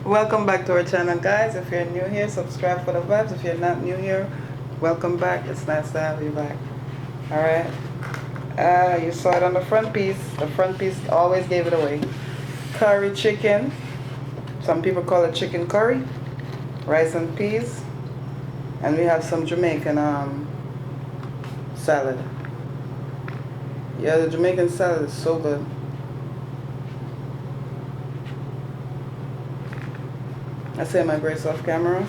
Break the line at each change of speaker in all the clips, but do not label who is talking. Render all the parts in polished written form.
Welcome back to our channel, guys. If you're new here, subscribe for the vibes. If you're not new here, welcome back. It's nice to have you back. Alright. You saw it on the front piece. The front piece always gave it away. Curry chicken. Some people call it chicken curry. Rice and peas. And we have some Jamaican salad. Yeah, the Jamaican salad is so good. I say my grace off camera.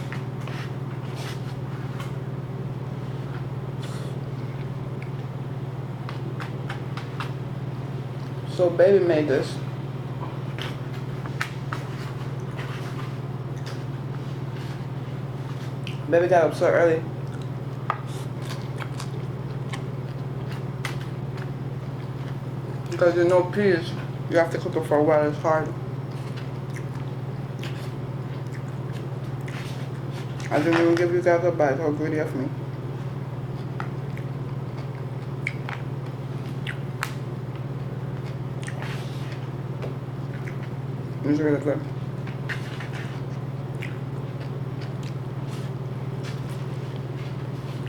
So baby made this. Baby got up so early. Because you know peas, you have to cook it for a while, it's hard. I didn't even give you guys a bite, how greedy of me. It's really good.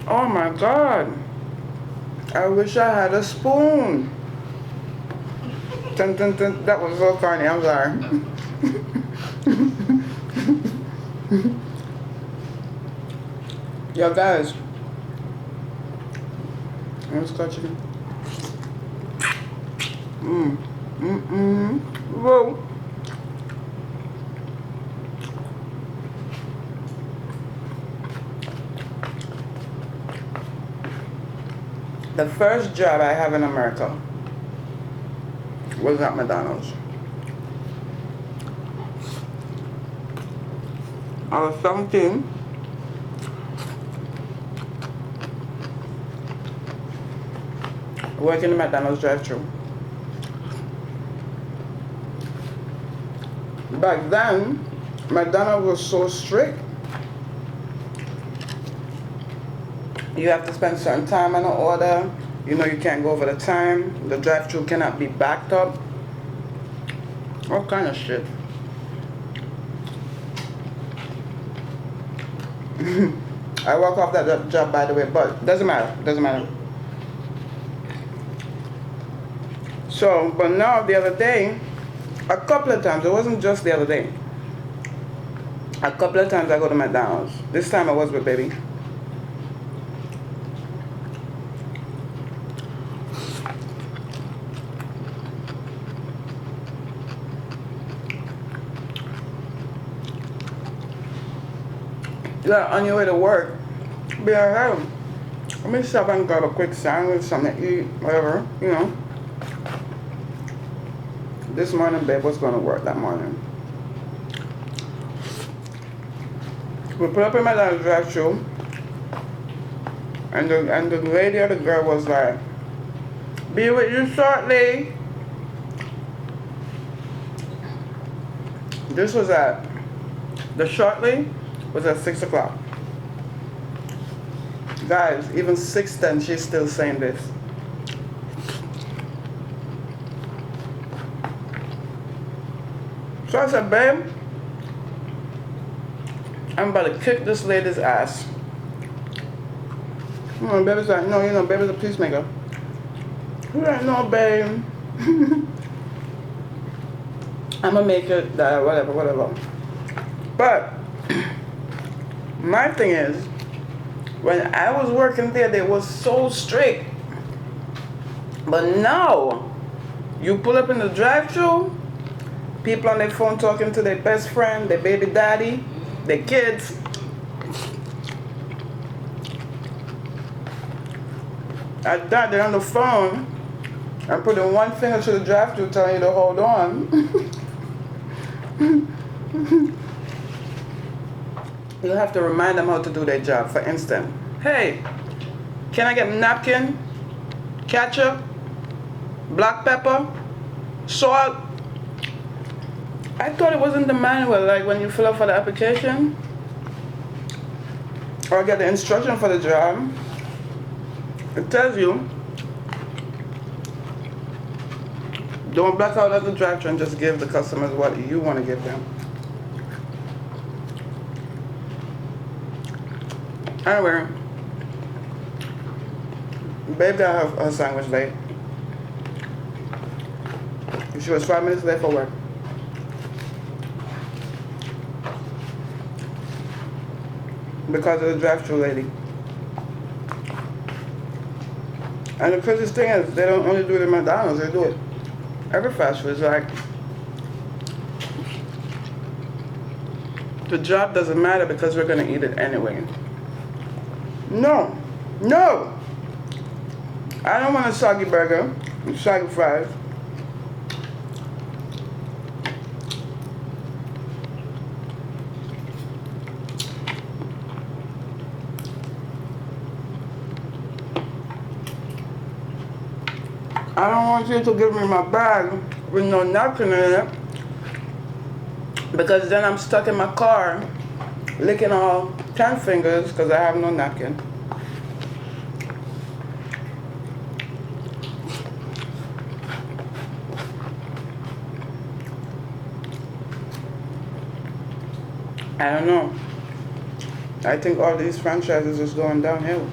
Oh my god. I wish I had a spoon. Dun, dun, dun. That was so corny, I'm sorry. Yo guys, let's cut chicken. Whoa. The first job I have in America was at McDonald's. I was 17. Working the McDonald's drive-thru. Back then, McDonald's was so strict. You have to spend certain time on an order. You know you can't go over the time. The drive-thru cannot be backed up. All kind of shit. I walk off that job, by the way, but doesn't matter. Doesn't matter. So, but now the other day, a couple of times, it wasn't just the other day. A couple of times I go to McDonald's. This time I was with baby. Yeah, on your way to work, be like, hey, let me stop and grab a quick sandwich, something to eat, whatever, you know. This morning, babe was going to work that morning. We put up in McDonald's drive-thru, and the lady or the girl was like, be with you shortly. This was at, the shortly was at 6 o'clock. Guys, even 6:10, she's still saying this. So I said, babe, I'm about to kick this lady's ass. Baby's like, no, you know, baby's a peacemaker. She's like, no, babe. I'm gonna make it, whatever. But my thing is, when I was working there, they was so strict. But now, you pull up in the drive-thru, people on their phone talking to their best friend, their baby daddy, their kids. At that, they're on the phone and putting one finger to the drive-thru telling you to hold on. You have to remind them how to do their job. For instance, hey, can I get napkin, ketchup, black pepper, salt? I thought it was in the manual, like when you fill out for the application or get the instruction for the job. It tells you, don't black out at the drive-thru and just give the customers what you want to give them. Anyway, babe got her sandwich late. She was 5 minutes late for work. Because of the drive-thru lady. And the craziest thing is, they don't only do it at McDonald's, they do it every fast food. It's like, the job doesn't matter because we're gonna eat it anyway. No, no! I don't want a soggy burger, soggy fries. I don't want you to give me my bag with no napkin in it, because then I'm stuck in my car licking all 10 fingers because I have no napkin. I don't know. I think all these franchises is going downhill.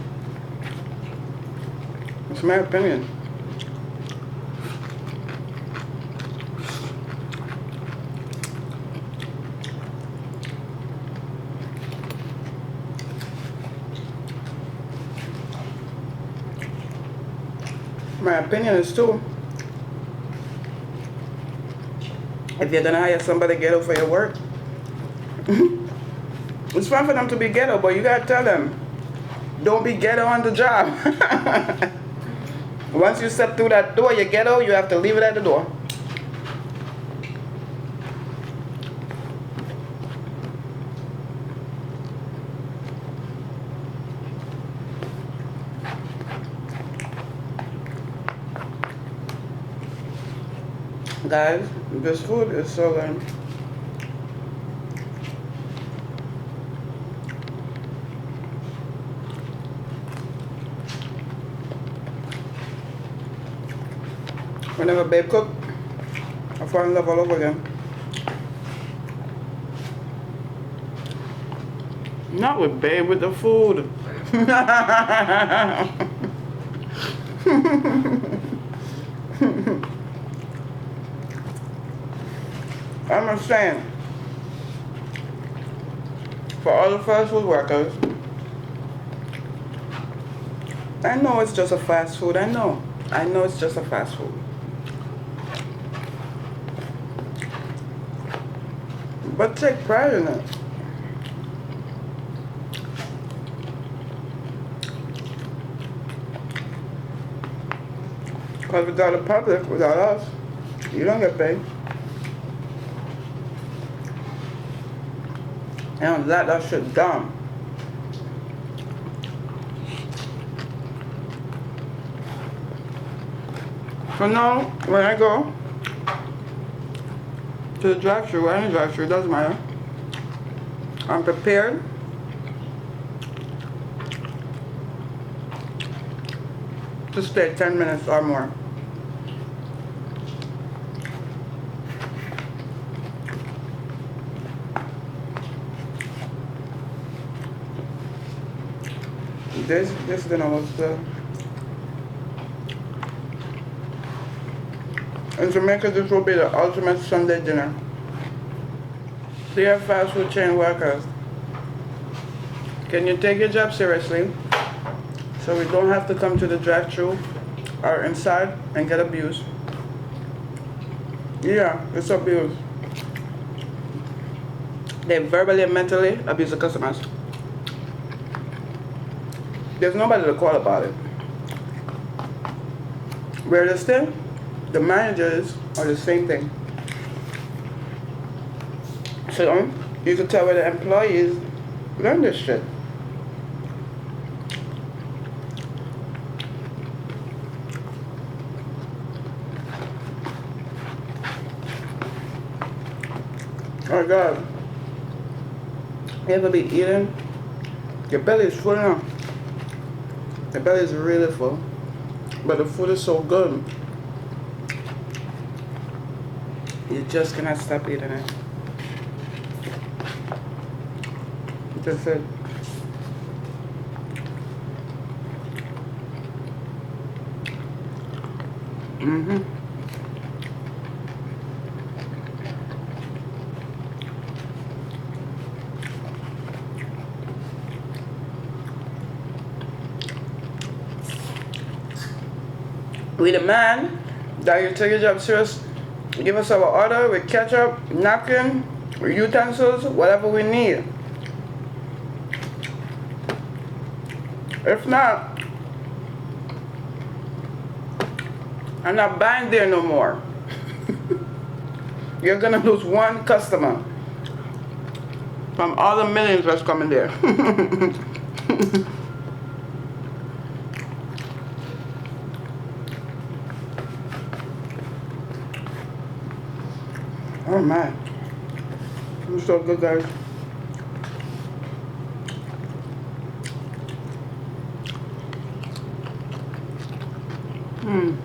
It's my opinion. My opinion is too, if you're gonna hire somebody ghetto for your work, it's fun for them to be ghetto, but you gotta tell them, don't be ghetto on the job. Once you step through that door, you're ghetto, you have to leave it at the door. Guys, this food is so good. Whenever babe cook, I fall in love all over again. Not with babe, with the food. I'm just saying, for all the fast food workers, I know it's just a fast food, I know it's just a fast food. But take pride in it. Because without the public, without us, you don't get paid. And that shit dumb. So now, when I go to the drive-thru, or any drive-thru, doesn't matter, I'm prepared to stay 10 minutes or more. This dinner was good. In Jamaica, this will be the ultimate Sunday dinner. Dear fast food chain workers, can you take your job seriously so we don't have to come to the drive-thru or inside and get abused? Yeah, it's abuse. They verbally and mentally abuse the customers. There's nobody to call about it. Where they stay, the managers are the same thing. So you can tell where the employees learn this shit. Oh my God. You ever be eating? Your belly is full now. The belly is really full, but the food is so good, you just cannot stop eating it. That's it. Mm-hmm. We demand that you take your job serious. Give us our order with ketchup, napkin, utensils, whatever we need. If not, I'm not buying there no more. You're gonna lose one customer from all the millions that's coming there. Oh my. I'm so good, guys. Mmm.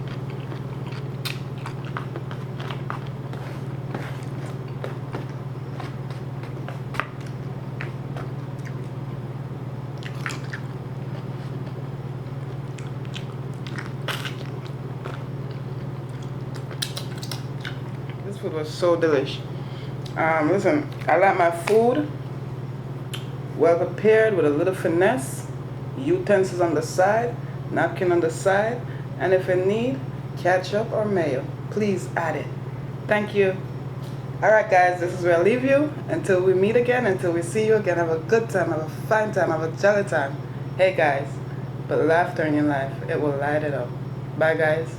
This food was so delicious. Listen, I like my food well prepared with a little finesse, utensils on the side, napkin on the side, and if in need, ketchup or mayo. Please add it. Thank you. Alright guys, this is where I leave you. Until we meet again, until we see you again, have a good time, have a fine time, have a jolly time. Hey guys, put laughter in your life. It will light it up. Bye guys.